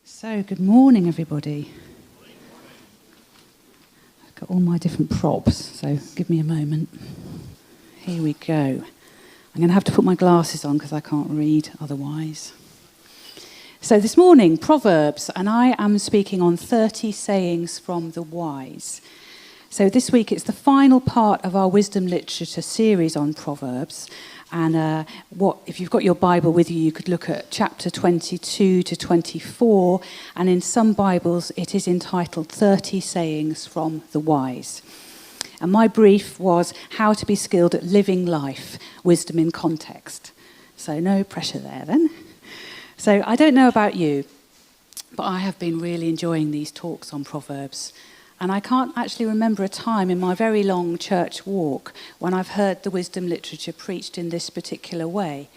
So, good morning, everybody. I've got all my different props, so give me a moment. Here we go. I'm going to have to put my glasses on because I can't read otherwise. So this morning, Proverbs, and I am speaking on 30 sayings from the wise. So this week it's the final part of our wisdom literature series on Proverbs. And if you've got your Bible with you, you could look at chapter 22 to 24. And in some Bibles, it is entitled 30 Sayings from the Wise. And my brief was how to be skilled at living life, wisdom in context. So no pressure there then. So I don't know about you, but I have been really enjoying these talks on Proverbs. And I can't actually remember a time in my very long church walk when I've heard the wisdom literature preached in this particular way.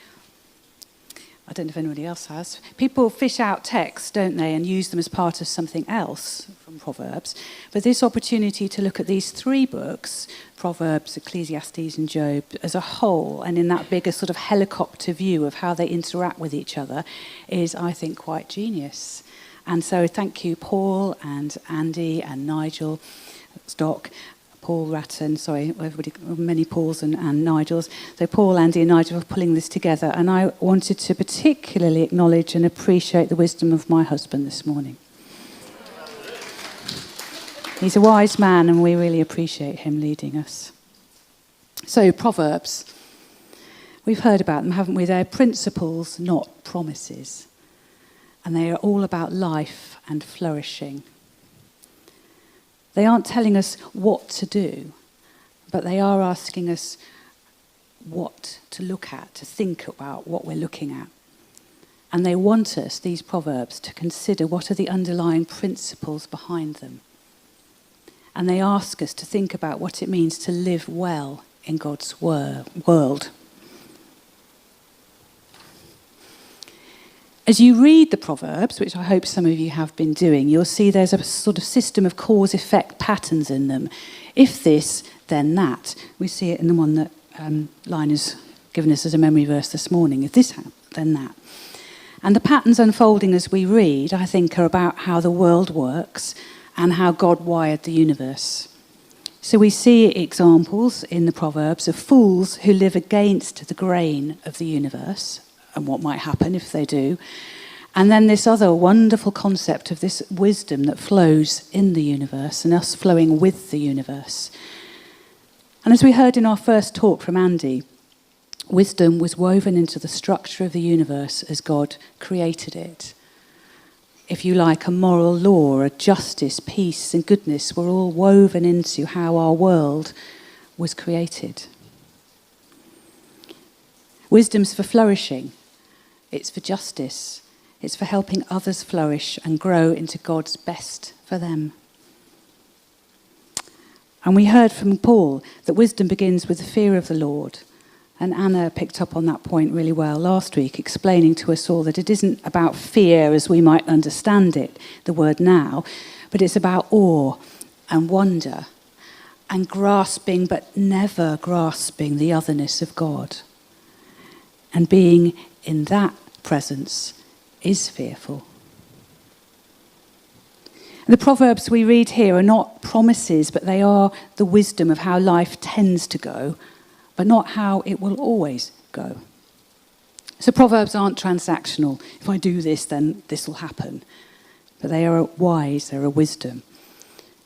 I don't know if anybody else has. People fish out texts, don't they, and use them as part of something else from Proverbs. But this opportunity to look at these three books, Proverbs, Ecclesiastes and Job, as a whole, and in that bigger sort of helicopter view of how they interact with each other, is, I think, quite genius. And so thank you, Paul and Andy and Nigel Stock, Paul Wratten, sorry, everybody, many Pauls and Nigels. So Paul, Andy and Nigel for pulling this together. And I wanted to particularly acknowledge and appreciate the wisdom of my husband this morning. He's a wise man and we really appreciate him leading us. So Proverbs, we've heard about them, haven't we? They're principles, not promises. And they are all about life and flourishing. They aren't telling us what to do, but they are asking us what to look at, to think about what we're looking at. And they want us, these proverbs, to consider what are the underlying principles behind them. And they ask us to think about what it means to live well in God's world. As you read the Proverbs, which I hope some of you have been doing, you'll see there's a sort of system of cause-effect patterns in them. If this, then that. We see it in the one that Line has given us as a memory verse this morning. If this, then that. And the patterns unfolding as we read, I think, are about how the world works and how God wired the universe. So we see examples in the Proverbs of fools who live against the grain of the universe, and what might happen if they do. And then this other wonderful concept of this wisdom that flows in the universe and us flowing with the universe. And as we heard in our first talk from Andy, wisdom was woven into the structure of the universe as God created it. If you like, a moral law, a justice, peace and goodness were all woven into how our world was created. Wisdom's for flourishing. It's for justice. It's for helping others flourish and grow into God's best for them. And we heard from Paul that wisdom begins with the fear of the Lord. And Anna picked up on that point really well last week, explaining to us all that it isn't about fear as we might understand it, the word now, but it's about awe and wonder and grasping but never grasping the otherness of God. And being in that presence is fearful. The Proverbs we read here are not promises, but they are the wisdom of how life tends to go, but not how it will always go. So Proverbs aren't transactional. If I do this, then this will happen. But they are wise, they're a wisdom.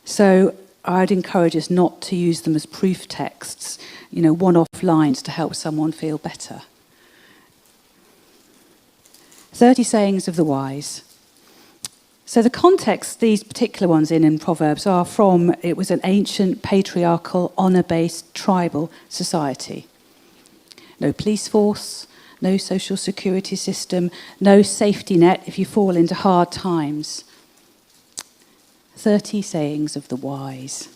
So I'd encourage us not to use them as proof texts, one-off lines to help someone feel better. 30 sayings of the wise. So the context these particular ones in Proverbs are from, it was an ancient patriarchal, honour-based tribal society. No police force, no social security system, no safety net if you fall into hard times. 30 sayings of the wise.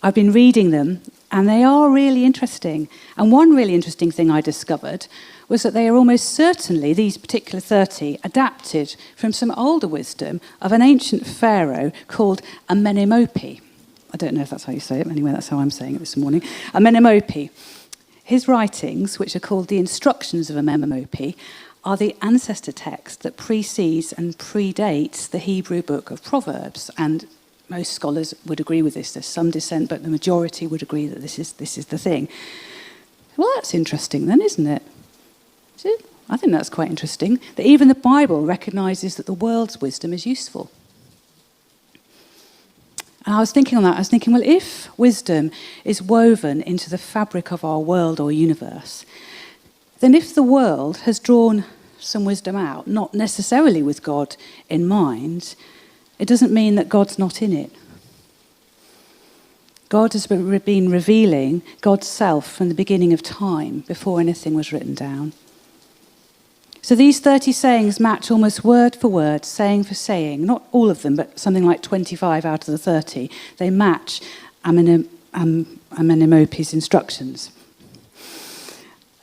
I've been reading them and they are really interesting. And one really interesting thing I discovered was that they are almost certainly, these particular 30, adapted from some older wisdom of an ancient pharaoh called Amenemope. I don't know if that's how you say it, anyway, that's how I'm saying it this morning. Amenemope. His writings, which are called the Instructions of Amenemope, are the ancestor text that precedes and predates the Hebrew book of Proverbs. And most scholars would agree with this. There's some dissent, but the majority would agree that this is the thing. Well, that's interesting then, isn't it? Is it? I think that's quite interesting, that even the Bible recognises that the world's wisdom is useful. And I was thinking on that, well, if wisdom is woven into the fabric of our world or universe, then if the world has drawn some wisdom out, not necessarily with God in mind, it doesn't mean that God's not in it. God has been revealing God's self from the beginning of time, before anything was written down. So these 30 sayings match almost word for word, saying for saying, not all of them, but something like 25 out of the 30. They match Amenemope's instructions.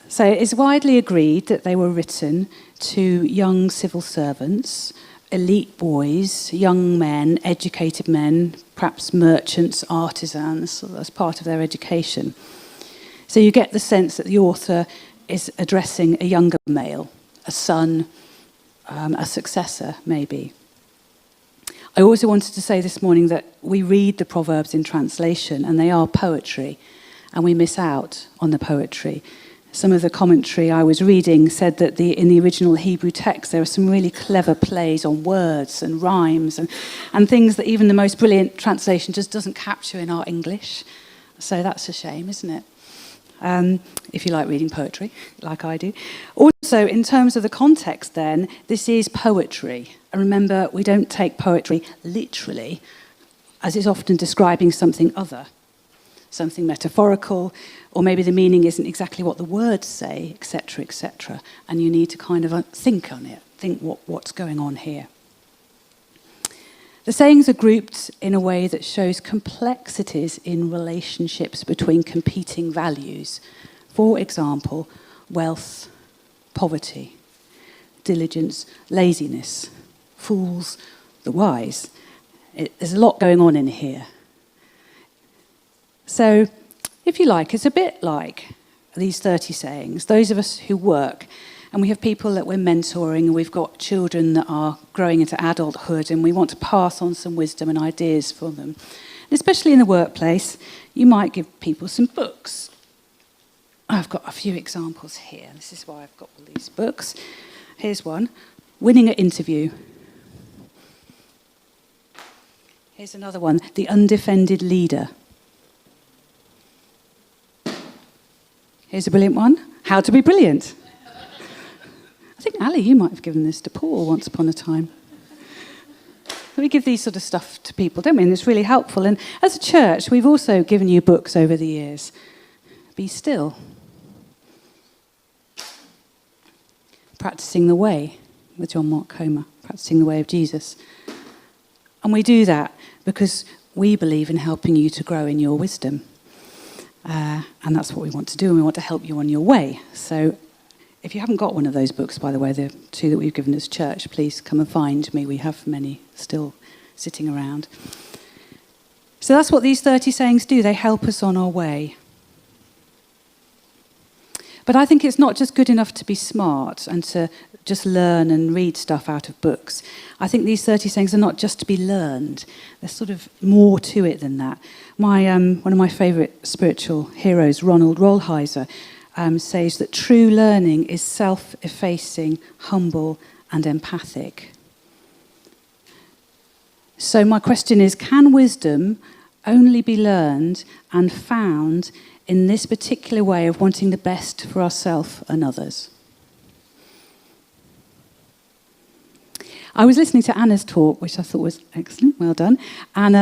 So it's widely agreed that they were written to young civil servants, elite boys, young men, educated men, perhaps merchants, artisans, as part of their education. So you get the sense that the author is addressing a younger male, a son, a successor, maybe. I also wanted to say this morning that we read the Proverbs in translation, and they are poetry, and we miss out on the poetry. Some of the commentary I was reading said that in the original Hebrew text there are some really clever plays on words and rhymes and things that even the most brilliant translation just doesn't capture in our English. So that's a shame, isn't it? If you like reading poetry, like I do. Also, in terms of the context then, this is poetry. And remember, we don't take poetry literally, as it's often describing something other, something metaphorical, or maybe the meaning isn't exactly what the words say, etc., etc. And you need to kind of think on it, think what's going on here. The sayings are grouped in a way that shows complexities in relationships between competing values. For example, wealth, poverty, diligence, laziness, fools, the wise. There's a lot going on in here. So, if you like, it's a bit like these 30 sayings. Those of us who work, and we have people that we're mentoring, and we've got children that are growing into adulthood, and we want to pass on some wisdom and ideas for them. And especially in the workplace, you might give people some books. I've got a few examples here. This is why I've got all these books. Here's one, Winning at Interview. Here's another one, The Undefended Leader. Here's a brilliant one, How to Be Brilliant. I think, Ali, you might have given this to Paul once upon a time. We give these sort of stuff to people, don't we? And it's really helpful. And as a church, we've also given you books over the years. Be Still. Practicing the Way, with John Mark Comer. Practicing the Way of Jesus. And we do that because we believe in helping you to grow in your wisdom. And that's what we want to do, and we want to help you on your way. So if you haven't got one of those books, by the way, the two that we've given as church, please come and find me. We have many still sitting around. So that's what these 30 sayings do. They help us on our way. But I think it's not just good enough to be smart and to just learn and read stuff out of books. I think these 30 sayings are not just to be learned. There's sort of more to it than that. One of my favourite spiritual heroes, Ronald Rolheiser, says that true learning is self-effacing, humble, and empathic. So my question is, can wisdom only be learned and found in this particular way of wanting the best for ourselves and others? I was listening to Anna's talk, which I thought was excellent, well done, and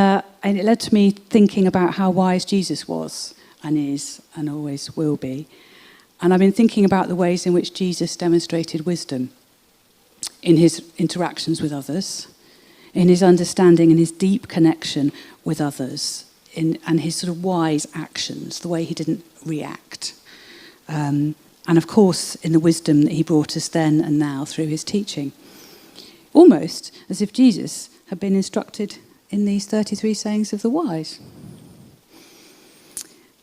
it led to me thinking about how wise Jesus was and is and always will be. And I've been thinking about the ways in which Jesus demonstrated wisdom in his interactions with others, in his understanding and his deep connection with others, and his sort of wise actions, the way he didn't react. And of course, in the wisdom that he brought us then and now through his teaching. Almost as if Jesus had been instructed in these 33 sayings of the wise.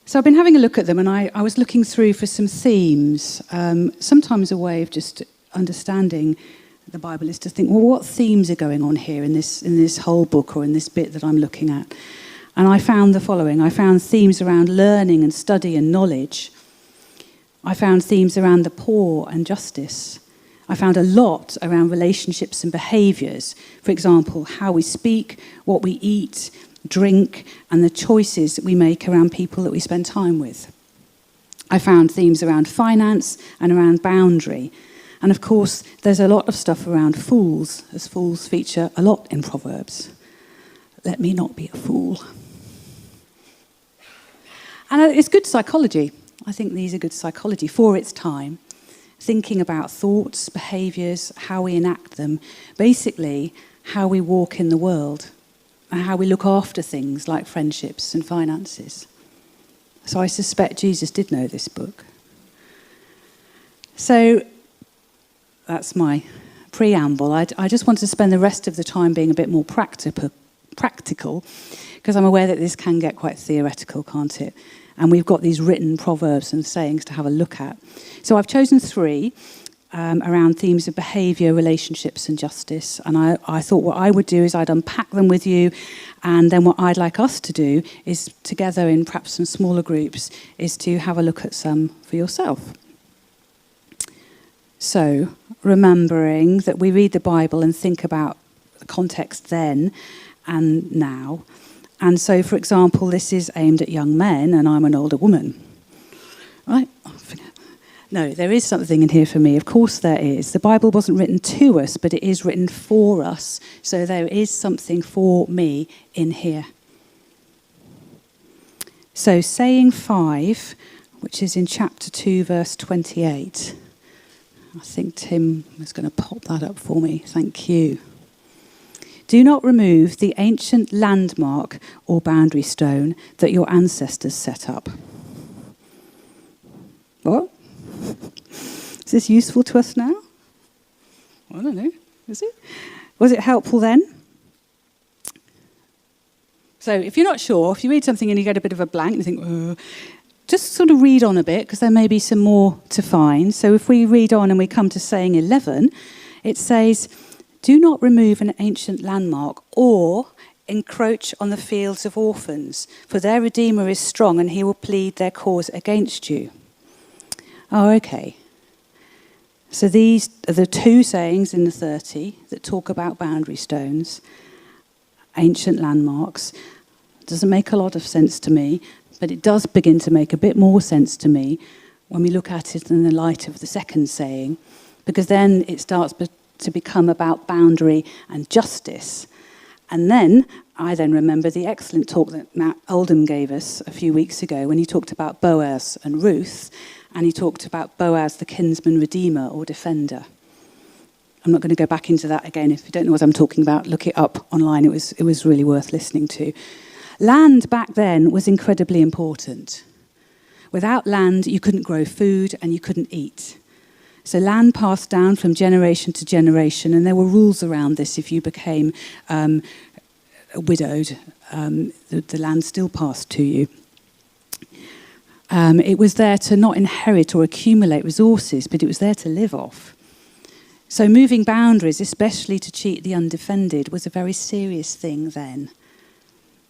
So I've been having a look at them, and I was looking through for some themes, sometimes a way of just understanding the Bible is to think, well, what themes are going on here in this whole book or in this bit that I'm looking at? And I found the following. I found themes around learning and study and knowledge. I found themes around the poor and justice. I found a lot around relationships and behaviours. For example, how we speak, what we eat, drink, and the choices that we make around people that we spend time with. I found themes around finance and around boundary. And of course, there's a lot of stuff around fools, as fools feature a lot in Proverbs. Let me not be a fool. And it's good psychology. I think these are good psychology for its time. Thinking about thoughts, behaviours, how we enact them. Basically, how we walk in the world and how we look after things like friendships and finances. So I suspect Jesus did know this book. So that's my preamble. I just want to spend the rest of the time being a bit more practical, because I'm aware that this can get quite theoretical, can't it? And we've got these written proverbs and sayings to have a look at. So I've chosen 3 around themes of behaviour, relationships and justice. And I thought what I would do is I'd unpack them with you, and then what I'd like us to do is, together in perhaps some smaller groups, is to have a look at some for yourself. So, remembering that we read the Bible and think about the context then and now. And so, for example, this is aimed at young men, and I'm an older woman. Right? No, there is something in here for me. Of course there is. The Bible wasn't written to us, but it is written for us. So there is something for me in here. So, saying 5, which is in chapter 2, verse 28. I think Tim was going to pop that up for me. Thank you. Do not remove the ancient landmark or boundary stone that your ancestors set up. What? Is this useful to us now? I don't know. Is it? Was it helpful then? So if you're not sure, if you read something and you get a bit of a blank, you think, just sort of read on a bit, because there may be some more to find. So if we read on and we come to saying 11, it says, do not remove an ancient landmark or encroach on the fields of orphans, for their Redeemer is strong and he will plead their cause against you. Oh, okay. So these are the 2 sayings in the 30 that talk about boundary stones, ancient landmarks. Doesn't make a lot of sense to me, but it does begin to make a bit more sense to me when we look at it in the light of the second saying, because then it starts to become about boundary and justice. And then I remember the excellent talk that Matt Oldham gave us a few weeks ago when he talked about Boaz and Ruth, and he talked about Boaz, the kinsman redeemer or defender. I'm not going to go back into that again. If you don't know what I'm talking about, look it up online. It was really worth listening to. Land back then was incredibly important. Without land, you couldn't grow food and you couldn't eat. So land passed down from generation to generation, and there were rules around this. If you became widowed, the land still passed to you. It was there to not inherit or accumulate resources, but it was there to live off. So moving boundaries, especially to cheat the undefended, was a very serious thing then.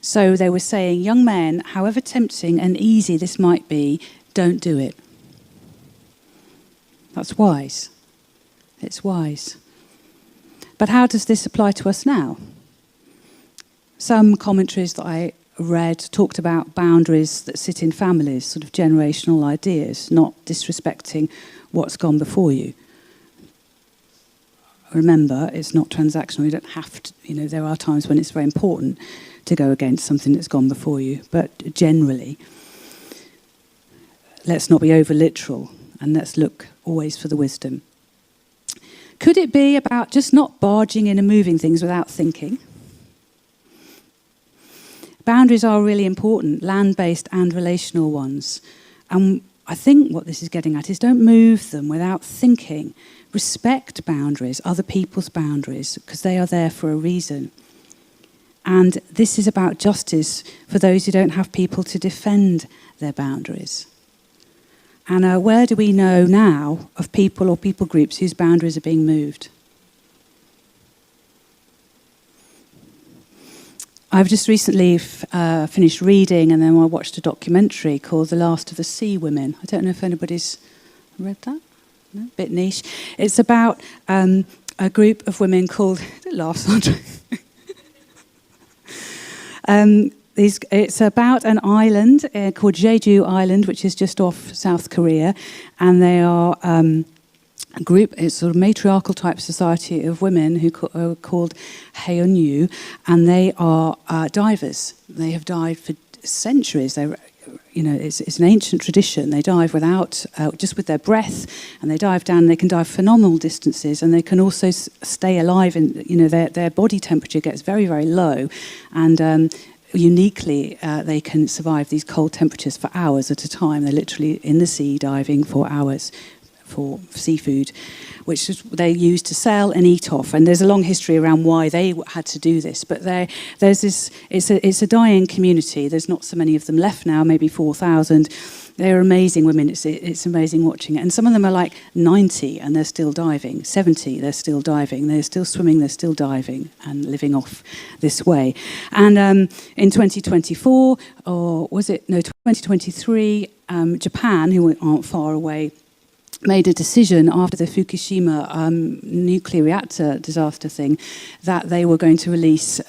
So they were saying, young men, however tempting and easy this might be, don't do it. That's wise. It's wise. But how does this apply to us now? Some commentaries that I read talked about boundaries that sit in families, sort of generational ideas, not disrespecting what's gone before you. Remember, it's not transactional. You don't have to, there are times when it's very important to go against something that's gone before you. But generally, let's not be over-literal, and let's look always for the wisdom. Could it be about just not barging in and moving things without thinking? Boundaries are really important, land-based and relational ones. And I think what this is getting at is don't move them without thinking. Respect boundaries, other people's boundaries, because they are there for a reason. And this is about justice for those who don't have people to defend their boundaries. And where do we know now of people or people groups whose boundaries are being moved? I've just recently finished reading, and then I watched a documentary called The Last of the Sea Women. I don't know if anybody's read that. No? Bit niche. It's about a group of women called... Don't laugh, Sandra. It's about an island called Jeju Island, which is just off South Korea, and they are a group, it's sort of matriarchal type society of women who are called Haeunyu, and they are divers. They have dived for centuries. It's an ancient tradition. They dive without, just with their breath, and they dive down. They can dive phenomenal distances, and they can also stay alive. And their body temperature gets very, very low, and uniquely, they can survive these cold temperatures for hours at a time. They're literally in the sea diving for hours for seafood, which they use to sell and eat off. And there's a long history around why they had to do this. But there's this. It's a dying community. There's not so many of them left now. Maybe 4,000. They're amazing women. It's amazing watching it. And some of them are like 90 and they're still diving. 70, they're still diving. They're still swimming. They're still diving and living off this way. And in 2024, or was it 2023? Japan, who aren't far away, made a decision after the Fukushima nuclear reactor disaster thing that they were going to release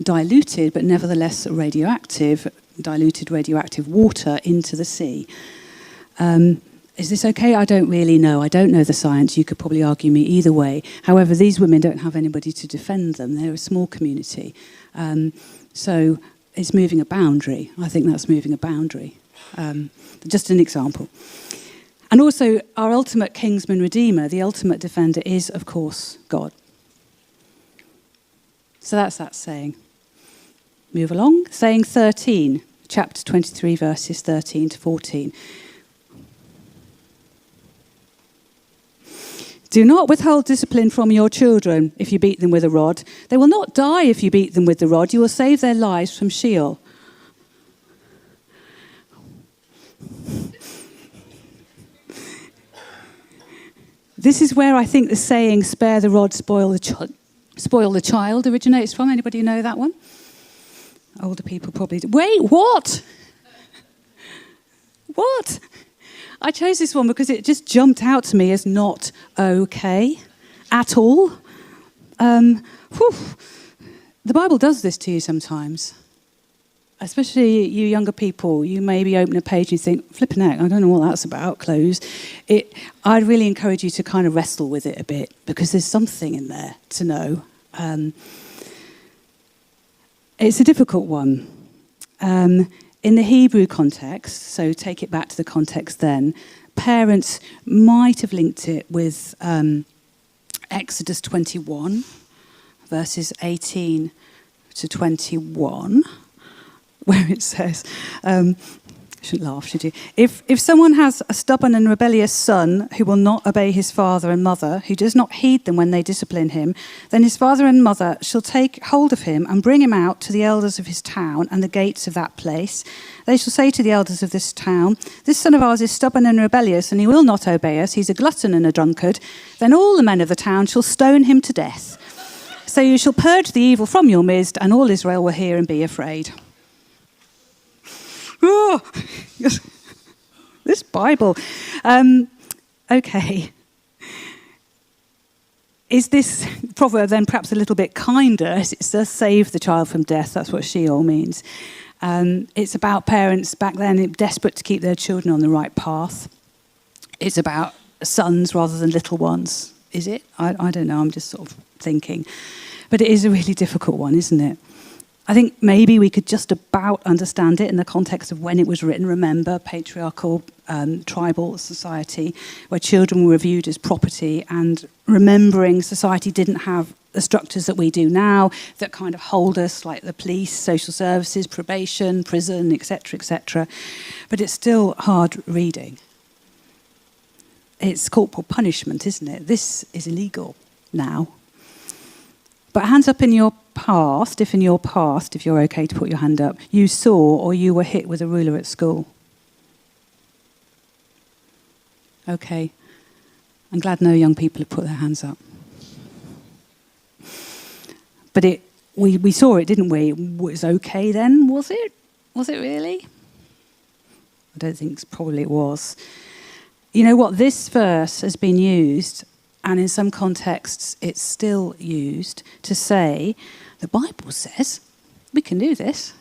diluted but nevertheless diluted radioactive water into the sea. Is this okay? I don't really know. I don't know the science. You could probably argue me either way. However, these women don't have anybody to defend them. They're a small community. So it's moving a boundary. I think that's moving a boundary. Just an example. And also, our ultimate kingsman redeemer, the ultimate defender, is, of course, God. So that's that saying. Move along. Saying 13, chapter 23, verses 13 to 14. Do not withhold discipline from your children if you beat them with a rod. They will not die if you beat them with the rod. You will save their lives from Sheol. This is where I think the saying, spare the rod, spoil the child, originates from. Anybody know that one? Older people probably do. Wait, what? What? I chose this one because it just jumped out to me as not okay at all. The Bible does this to you sometimes. Especially you younger people, you maybe open a page and you think, flipping out, I don't know what that's about, close. I'd really encourage you to kind of wrestle with it a bit because there's something in there to know. It's a difficult one. In the Hebrew context, so take it back to the context then, parents might have linked it with Exodus 21, verses 18 to 21. Where it says, shouldn't laugh, should you? If someone has a stubborn and rebellious son who will not obey his father and mother, who does not heed them when they discipline him, then his father and mother shall take hold of him and bring him out to the elders of his town and the gates of that place. They shall say to the elders of this town, this son of ours is stubborn and rebellious, and he will not obey us. He's a glutton and a drunkard. Then all the men of the town shall stone him to death. So you shall purge the evil from your midst, and all Israel will hear and be afraid. Oh, this Bible. Okay. Is this proverb then perhaps a little bit kinder? It says save the child from death. That's what Sheol means. It's about parents back then desperate to keep their children on the right path. It's about sons rather than little ones. Is it? I don't know. I'm just sort of thinking. But it is a really difficult one, isn't it? I think maybe we could just about understand it in the context of when it was written. Remember, patriarchal, tribal society, where children were viewed as property, and remembering society didn't have the structures that we do now that kind of hold us, like the police, social services, probation, prison, etc., etc. But it's still hard reading. It's corporal punishment, isn't it? This is illegal now. But hands up in your past, if you're okay to put your hand up, you saw or you were hit with a ruler at school. Okay. I'm glad no young people have put their hands up. But we saw it, didn't we? It was okay then, was it? Was it really? I don't think probably it was. You know what? This verse has been used, and in some contexts it's still used, to say the Bible says we can do this.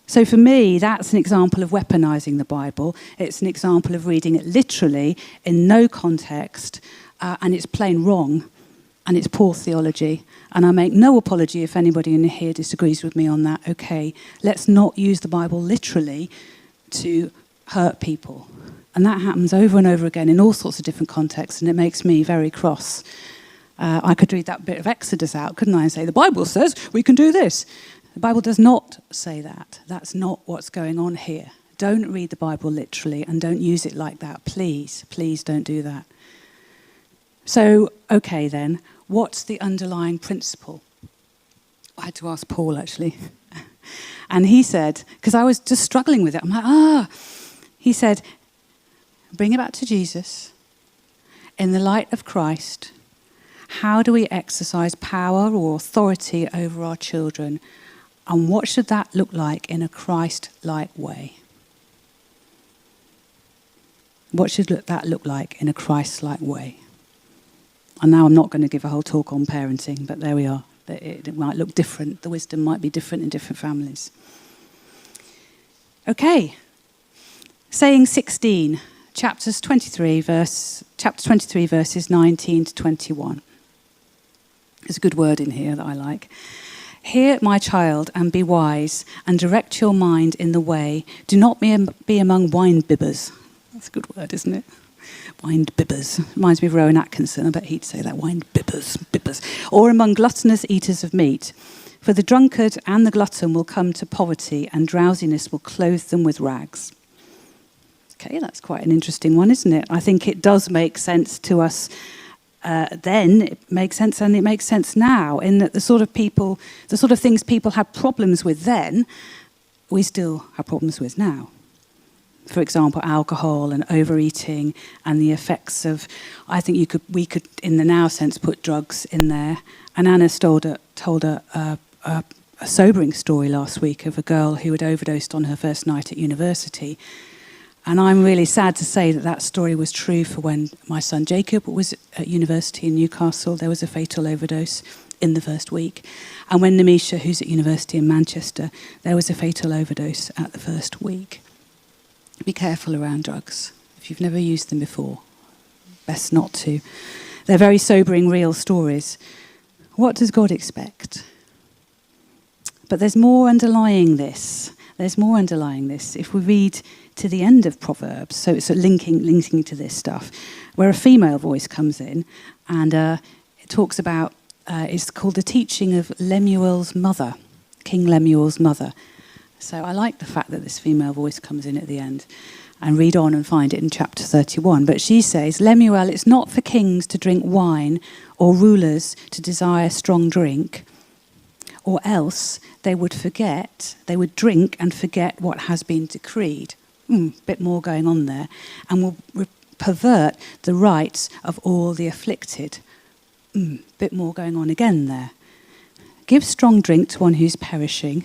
So for me, that's an example of weaponizing the Bible. It's an example of reading it literally in no context, and it's plain wrong, and it's poor theology. And I make no apology if anybody in here disagrees with me on that. Okay, let's not use the Bible literally to hurt people. And that happens over and over again in all sorts of different contexts, and it makes me very cross. I could read that bit of Exodus out, couldn't I, and say, the Bible says we can do this. The Bible does not say that. That's not what's going on here. Don't read the Bible literally and don't use it like that. Please, please don't do that. So, okay then, what's the underlying principle? I had to ask Paul, actually. And he said, because I was just struggling with it, I'm like, he said, bring it back to Jesus. In the light of Christ, how do we exercise power or authority over our children? And what should that look like in a Christ-like way? What should that look like in a Christ-like way? And now I'm not going to give a whole talk on parenting, but there we are. It might look different. The wisdom might be different in different families. Okay. Saying 16, chapter 23, verses 19 to 21. There's a good word in here that I like. Hear, my child, and be wise, and direct your mind in the way. Do not be among wine-bibbers. That's a good word, isn't it? Wine-bibbers. Reminds me of Rowan Atkinson. I bet he'd say that. Wine-bibbers. Or among gluttonous eaters of meat. For the drunkard and the glutton will come to poverty, and drowsiness will clothe them with rags. Okay, that's quite an interesting one, isn't it? I think it does make sense to us then. It makes sense, and it makes sense now, in that the sort of things people had problems with then, we still have problems with now. For example, alcohol and overeating and the effects of, I think we could, in the now sense, put drugs in there. And Anna told a sobering story last week of a girl who had overdosed on her first night at university. And I'm really sad to say that story was true for when my son Jacob was at university in Newcastle. There was a fatal overdose in the first week. And when Namisha, who's at university in Manchester, there was a fatal overdose at the first week. Be careful around drugs. If you've never used them before, best not to. They're very sobering, real stories. What does God expect? But there's more underlying this. If we read to the end of Proverbs, so it's linking to this stuff, where a female voice comes in, and it talks about, it's called the teaching of Lemuel's mother, King Lemuel's mother. So I like the fact that this female voice comes in at the end, and read on and find it in chapter 31. But she says, Lemuel, it's not for kings to drink wine or rulers to desire strong drink, or else they would drink and forget what has been decreed. Bit more going on there. And will pervert the rights of all the afflicted. Bit more going on again there. Give strong drink to one who's perishing.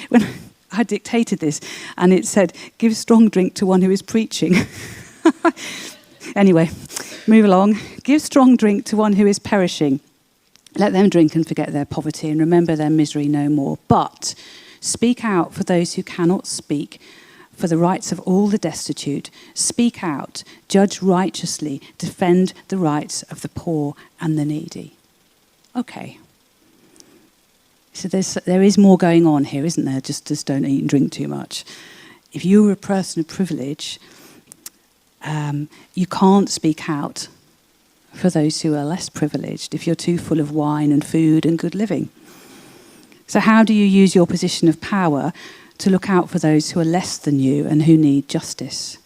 When I dictated this, and it said, give strong drink to one who is preaching. Anyway, move along. Give strong drink to one who is perishing. Let them drink and forget their poverty and remember their misery no more. But speak out for those who cannot speak, for the rights of all the destitute. Speak out, judge righteously, defend the rights of the poor and the needy. Okay. So there is more going on here, isn't there? Just don't eat and drink too much. If you're a person of privilege, you can't speak out for those who are less privileged if you're too full of wine and food and good living. So how do you use your position of power to look out for those who are less than you and who need justice?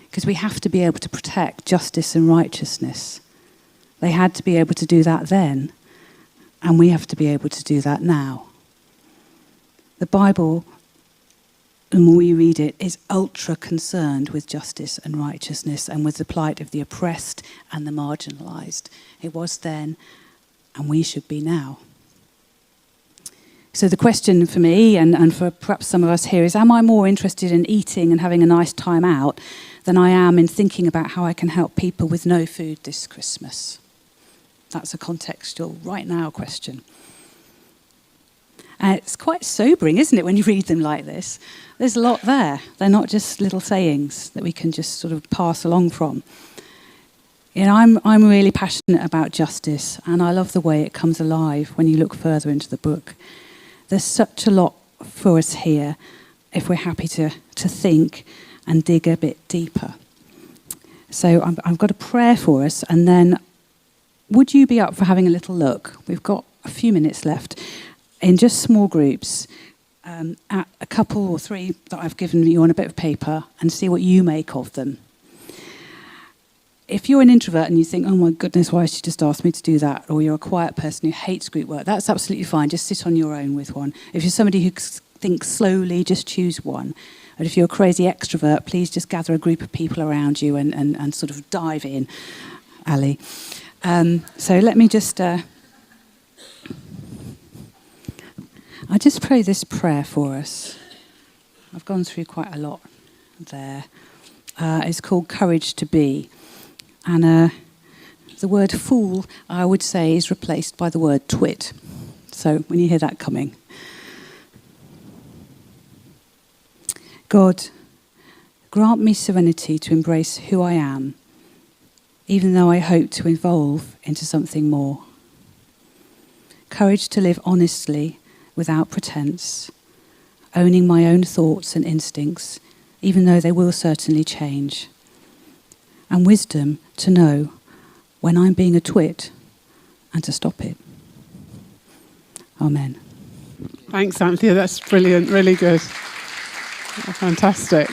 Because we have to be able to protect justice and righteousness. They had to be able to do that then, and we have to be able to do that now. The Bible the more you read it, is ultra concerned with justice and righteousness and with the plight of the oppressed and the marginalised. It was then, and we should be now. So the question for me, and for perhaps some of us here, is am I more interested in eating and having a nice time out than I am in thinking about how I can help people with no food this Christmas? That's a contextual, right now question. It's quite sobering, isn't it, when you read them like this? There's a lot there. They're not just little sayings that we can just sort of pass along from. You know, I'm really passionate about justice, and I love the way it comes alive when you look further into the book. There's such a lot for us here if we're happy to think and dig a bit deeper. So I've got a prayer for us, and then would you be up for having a little look? We've got a few minutes left in just small groups at a couple or three that I've given you on a bit of paper and see what you make of them. If you're an introvert and you think, oh my goodness, why has she just asked me to do that? Or you're a quiet person who hates group work, that's absolutely fine. Just sit on your own with one. If you're somebody who thinks slowly, just choose one. And if you're a crazy extrovert, please just gather a group of people around you and sort of dive in, Ali. So let me just... I just pray this prayer for us. I've gone through quite a lot there. It's called Courage to Be. And the word fool, I would say, is replaced by the word twit. So when you hear that coming. God, grant me serenity to embrace who I am, even though I hope to evolve into something more. Courage to live honestly, without pretense, owning my own thoughts and instincts, even though they will certainly change. And wisdom to know when I'm being a twit and to stop it. Amen. Thanks, Anthea. That's brilliant. Really good. Fantastic.